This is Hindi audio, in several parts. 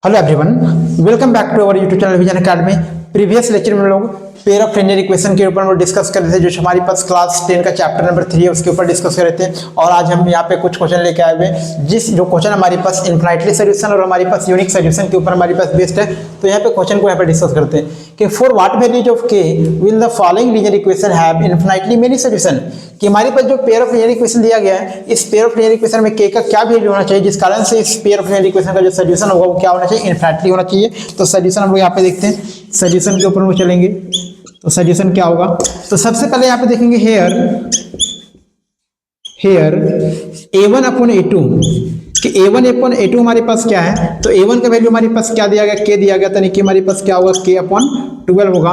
Hello everyone, welcome back to our YouTube channel Vision Academy. Previous lecture में हम लोग पेयर ऑफ लीनियर इक्वेशन के ऊपर डिस्कस कर रहे थे, जो हमारे पास क्लास 10 का चैप्टर नंबर 3 है उसके ऊपर डिस्कस कर रहे थे। और आज हम यहाँ पे कुछ क्वेश्चन लेके आए हुए हैं, जो क्वेश्चन हमारे पास इनफाइनाइटली सोल्यूशन और हमारे पास यूनिक सोल्यूशन के ऊपर हमारे पास बेस्ड है। तो यहाँ पे क्वेश्चन को यहाँ पे डिस्कस करते हैं कि फॉर व्हाट वैल्यूज ऑफ के will the following linear equation have infinitely many solution. कि हमारे पास जो पेयर ऑफ लीनियर इक्वेशन दिया गया है, इस पेयर ऑफ लीनियर इक्वेशन में के का क्या वैल्यू होना चाहिए, जिस कारण से इस पेयर ऑफ लीनियर इक्वेशन का जो सोल्यूशन होगा वो क्या होना चाहिए, इनफाइनाइटली होना चाहिए। तो सोल्यूशन हम लोग यहाँ पे देखते हैं, सोल्यूशन के ऊपर हम चलेंगे तो सोल्यूशन क्या होगा। तो सबसे पहले यहाँ पे देखेंगे हेयर a1 अपॉन a2 कि a1 अपॉन a2 हमारे पास क्या है। तो a1 का वैल्यू हमारे पास क्या दिया गया, k दिया गया, यानी कि हमारे पास क्या होगा, k अपॉन 12 होगा।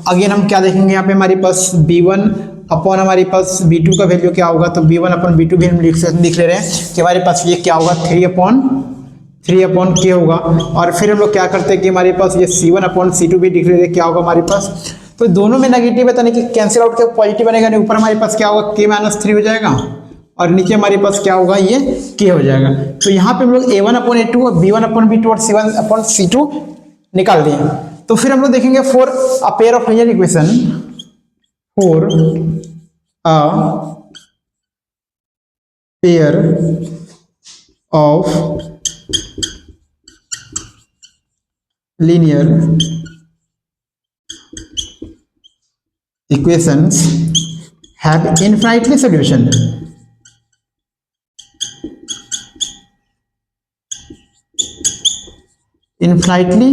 अगेन हम क्या देखेंगे यहाँ पे हमारे पास b1 अपॉन हमारे पास b2 का वैल्यू क्या होगा। तो b1 अपॉन b2 भी हम लिख ले रहे हैं कि हमारे पास ये क्या होगा, 3 अपॉन k होगा। और फिर हम लोग क्या करते हैं कि हमारे पास ये c1 अपॉन c2 भी लिख ले रहे हैं, क्या होगा हमारे पास। तो दोनों में नेगेटिव है, यानी कि कैंसिल आउट के पॉजिटिव बनेगा, ऊपर हमारे पास क्या होगा, k-3 हो जाएगा और नीचे हमारे पास क्या होगा, ये k हो जाएगा। तो यहाँ पे हम लोग a1 अपॉन a2 और b1 अपॉन b2 और c1 अपॉन c2 निकाल दिए। तो फिर हम लोग देखेंगे for a pair of linear equation, for a pair of linear equations have infinitely solution। Infinitely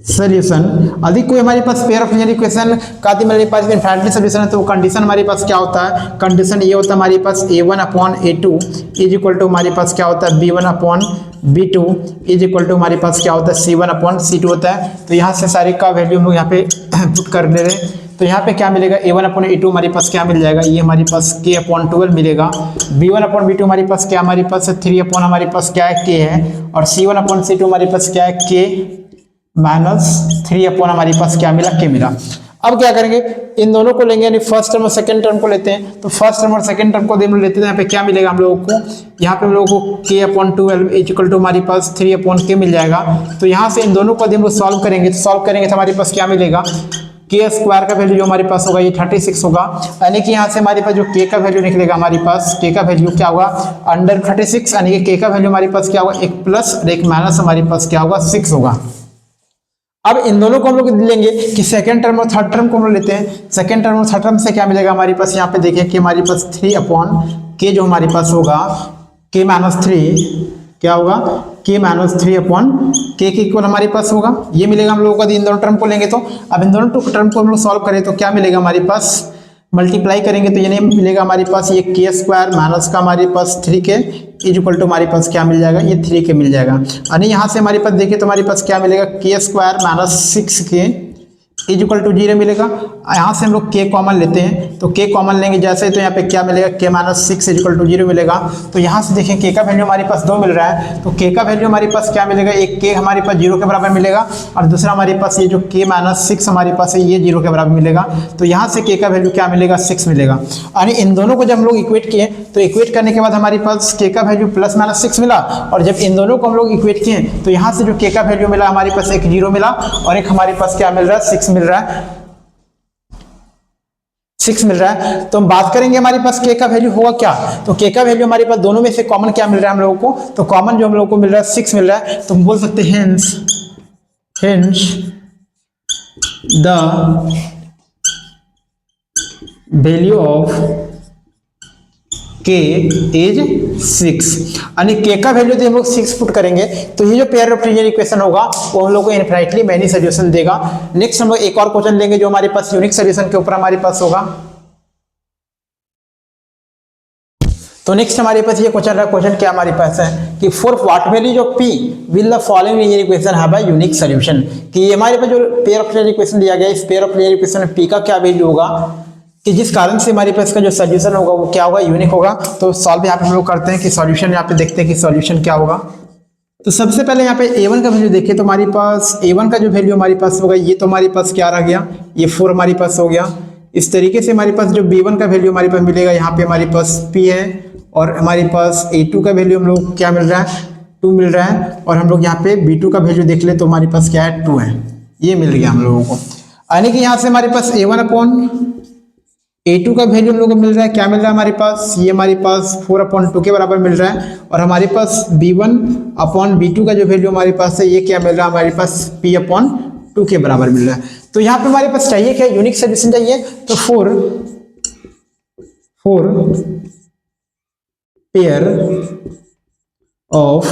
solution अधिक कोई हमारे पास पेयर ऑफ लीनियर इक्वेशन का हमारे पास इनफाइनाइटली सोल्यूशन है, तो कंडीशन हमारे पास क्या होता है, कंडीशन ये होता है हमारे पास a1 upon a2 is equal to हमारे पास क्या होता है, b1 upon b2 is equal to हमारे पास क्या होता है, c1 अपॉन c2 होता है। तो यहाँ से सारे का वैल्यू हम लोग यहाँ पे पुट कर ले रहे हैं। तो यहाँ पे क्या मिलेगा, a1 अपॉन a2 हमारे पास क्या मिल जाएगा, ये हमारे पास k अपॉन 12 मिलेगा। b1 अपॉन b2 हमारे पास क्या, हमारे पास 3 अपॉन हमारे पास क्या है, k है। और c1 अपॉन c2 हमारे पास क्या है, k माइनस 3 अपॉन हमारे पास क्या मिला, k मिला। अब क्या करेंगे, इन दोनों को लेंगे, यानी फर्स्ट टर्म और सेकंड टर्म को लेते हैं। तो फर्स्ट टर्म और सेकंड टर्म को लेते हैं, यहाँ पे क्या मिलेगा हम लोगों को, यहाँ पे हम लोगों को k upon 12 is equal to हमारे पास 3 अपॉन k मिल जाएगा। तो यहाँ से इन दोनों को हम लोग सॉल्व करेंगे, तो हमारे पास क्या मिलेगा, k स्क्वायर का वैल्यू जो हमारे पास होगा ये 36 होगा। यानी कि यहाँ से हमारे पास जो k का वैल्यू निकलेगा, हमारे पास k का वैल्यू क्या होगा, अंडर 36, यानी कि k का वैल्यू हमारे पास क्या होगा, एक प्लस और एक माइनस हमारे पास क्या होगा, 6 होगा। अब इन दोनों को हम लोग लेंगे कि सेकंड टर्म और थर्ड टर्म को हम लोग लेते हैं। सेकंड टर्म और थर्ड टर्म से क्या मिलेगा हमारे पास, यहाँ पे देखिए कि हमारे पास 3 अपॉन k जो हमारे पास होगा, k-3 क्या होगा, k-3 अपॉन k के इक्वल हमारे पास होगा, ये मिलेगा हम लोगों को। इन दोनों टर्म को लेंगे तो अब इन दोनों टर्म को हम लोग सॉल्व करें तो क्या मिलेगा हमारे पास, मल्टीप्लाई करेंगे तो ये मिलेगा हमारे पास ये k स्क्वायर माइनस का हमारे पास 3k इज इक्वल टू हमारे पास क्या मिल जाएगा, ये 3k मिल जाएगा। यानी यहाँ से हमारे पास देखिए तो हमारे पास क्या मिलेगा, k square minus 6k is equal to 0 मिलेगा। यहाँ से हम लोग k कॉमन लेते हैं, तो k कॉमन लेंगे जैसे, तो यहाँ पे क्या मिलेगा, k minus 6 is equal to 0 मिलेगा। तो यहाँ से देखें k का वैल्यू हमारे पास 2 मिल रहा है, तो k का वैल्यू हमारे पास क्या मिलेगा, एक k हमारे पास 0 के बराबर मिलेगा और दूसरा हमारे पास ये जो k माइनस 6 हमारे पास है ये 0 के बराबर मिलेगा। तो यहाँ से k का वैल्यू क्या मिलेगा, 6 मिलेगा। यानी इन दोनों को जब हम लोग इक्वेट किए तो इक्वेट करने के बाद हमारे पास k का वैल्यू प्लस माइनस 6 मिला, और जब इन दोनों को हम लोग इक्वेट किए तो यहाँ से जो k का वैल्यू मिला हमारे पास एक 0 मिला और एक हमारे पास क्या मिल रहा है, 6 मिल रहा है, 6 मिल रहा है। तो हम बात करेंगे हमारे पास k का वैल्यू होगा क्या, तो k का वैल्यू हमारे पास दोनों में से कॉमन क्या मिल रहा है हम लोगों को, तो कॉमन जो हम लोगों को मिल रहा है 6 मिल रहा है। तो हम बोल सकते हैं hence the value of k is 6। यानी k का वैल्यू हम लोग 6 पुट करेंगे तो ये जो पेयर ऑफ लीनियर इक्वेशन होगा वो हम लोग को इनफाइनाइटली मैनी सोल्यूशन देगा। नेक्स्ट हम लोग एक और क्वेश्चन लेंगे जो हमारे पास यूनिक सोल्यूशन के ऊपर हमारे पास होगा। तो नेक्स्ट हमारे पास ये क्वेश्चन क्या हमारे पास है कि for what values of p will the following linear equation have a unique solution. कि ये हमारे पास जो पेयर ऑफ लीनियर इक्वेशन दिया गया है, इस पेयर ऑफ लीनियर इक्वेशन में p का क्या वैल्यू होगा कि जिस कारण से हमारे पास का जो सोल्यूशन होगा वो क्या होगा, यूनिक होगा। तो सॉल्व यहाँ पे हम लोग करते हैं कि सॉल्यूशन यहाँ पे देखते हैं कि सॉल्यूशन क्या होगा। तो सबसे पहले यहाँ पे a1 का वैल्यू देखिए तो हमारे पास a1 का जो वैल्यू हमारे पास होगा ये तो हमारे पास क्या रह गया, ये 4 हमारे पास हो गया। इस तरीके से हमारे पास जो b1 का वैल्यू हमारे पास मिलेगा, यहाँ पे हमारे पास p है और हमारे पास a2 का वैल्यू हम लोग क्या मिल रहा है, 2 मिल रहा है, और हम लोग यहाँ पे B2 का वैल्यू देख ले तो हमारे पास क्या है 2 है, ये मिल गया हम लोगों को। यानी कि यहाँ से हमारे पास A1 अपॉन A2 का वैल्यू हम लोग को मिल रहा है, क्या मिल रहा है हमारे पास, ये हमारे पास 4/2 के बराबर मिल रहा है, और हमारे पास B1 अपॉन B2 का जो वैल्यू हमारे पास है ये क्या मिल रहा है हमारे पास P/2 के बराबर मिल रहा है। तो यहाँ पे हमारे पास चाहिए क्या, यूनिक सॉल्यूशन चाहिए, तो 4 pair of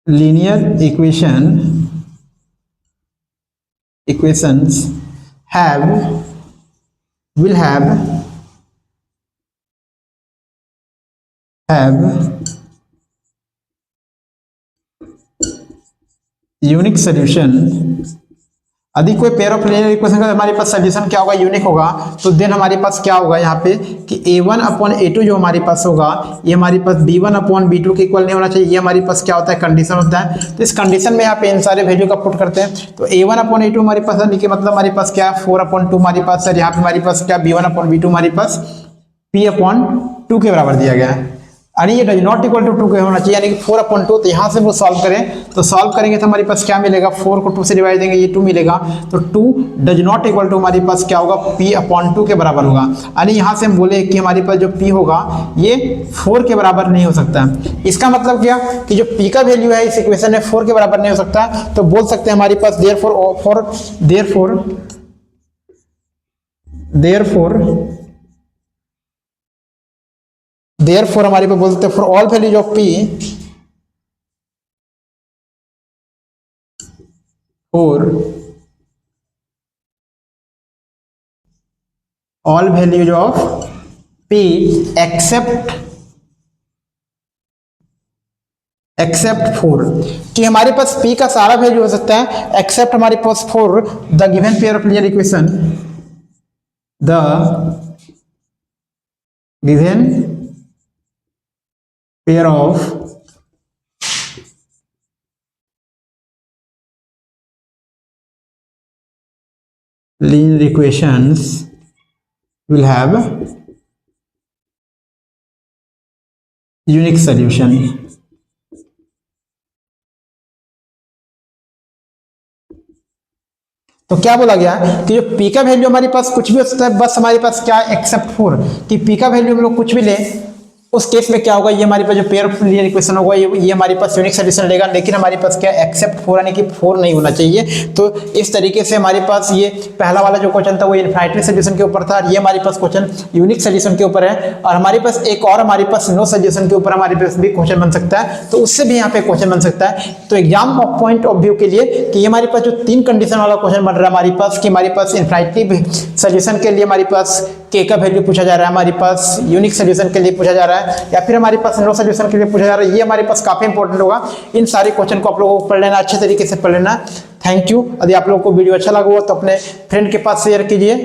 linear equations will have unique solution. यदि कोई पेयर ऑफ लीनियर इक्वेशन का हमारे पास सॉल्यूशन क्या होगा, यूनिक होगा, तो देन हमारे पास क्या होगा यहाँ पे कि A1 अपॉन A2 जो हमारे पास होगा ये हमारे पास B1 अपॉन B2 के इक्वल नहीं होना चाहिए, ये हमारे पास क्या होता है, कंडीशन होता है। तो इस कंडीशन में यहाँ पे इन सारे वैल्यू का पुट करते हैं, तो A1 अपॉन A2 हमारे पास है, कि मतलब हमारे पास क्या है 4/2 हमारे पास है, यहाँ पे हमारे पास क्या B1 अपॉन B2 हमारे पास P/2 के बराबर दिया गया है, यानी ये डज नॉट इक्वल टू 2 के होना चाहिए, यानी कि 4/2। तो यहाँ से हम सॉल्व करें, तो सॉल्व करेंगे तो हमारे पास क्या मिलेगा, 4 को 2 से डिवाइड देंगे ये 2 मिलेगा, तो 2 डज नॉट इक्वल टू हमारे पास क्या होगा P/2 के बराबर होगा। यानी यहाँ से हम बोले कि हमारे पास जो P होगा ये 4 के बराबर नहीं हो सकता है। इसका मतलब क्या कि जो P का वैल्यू है इस इक्वेशन में 4 के बराबर नहीं हो सकता, तो बोल सकते हैं हमारे पास therefore हमारे पे बोलते हैं for all values of P, for all values of P except 4, कि हमारे पास P का सारा वैल्यू हो सकता है एक्सेप्ट हमारे पास 4 the given pair of linear equation, the given pair of linear equations will have unique solution। तो क्या बोला गया कि जो P का वैल्यू हमारे पास कुछ भी हो सकता है, बस हमारे पास क्या है एक्सेप्ट 4, कि P का वैल्यू हम लोग कुछ भी ले उस केस में क्या होगा, ये हमारे पास जो पेयर ऑफ लीनियर इक्वेशन होगा ये हमारे पास यूनिक सॉल्यूशन लेगा, लेकिन हमारे पास क्या एक्सेप्ट 4 यानी कि 4 नहीं होना चाहिए। तो इस तरीके से हमारे पास ये पहला वाला जो क्वेश्चन था वो इनफाइनाइट सॉल्यूशन के ऊपर था, ये हमारे पास क्वेश्चन यूनिक सॉल्यूशन के ऊपर है, और हमारे पास एक और हमारे पास नो सॉल्यूशन के ऊपर हमारे पास भी क्वेश्चन बन सकता है, तो उससे भी यहाँ पे क्वेश्चन बन सकता है। तो exam of point of view के लिए कि ये हमारे पास जो 3 कंडीशन वाला क्वेश्चन बन रहा है हमारे पास, कि हमारे पास इनफाइनाइट सॉल्यूशन के लिए हमारे पास K का वैल्यू पूछा जा रहा है, हमारे पास यूनिक सॉल्यूशन के लिए पूछा जा रहा है, या फिर हमारे पास नो सॉल्यूशन के लिए पूछा जा रहा है, ये हमारे पास काफी इंपॉर्टेंट होगा। इन सारे क्वेश्चन को आप लोगों को पढ़ लेना, अच्छे तरीके से पढ़ लेना। Thank you. यदि आप लोगों को वीडियो अच्छा लगा हो तो अपने फ्रेंड के पास शेयर कीजिए।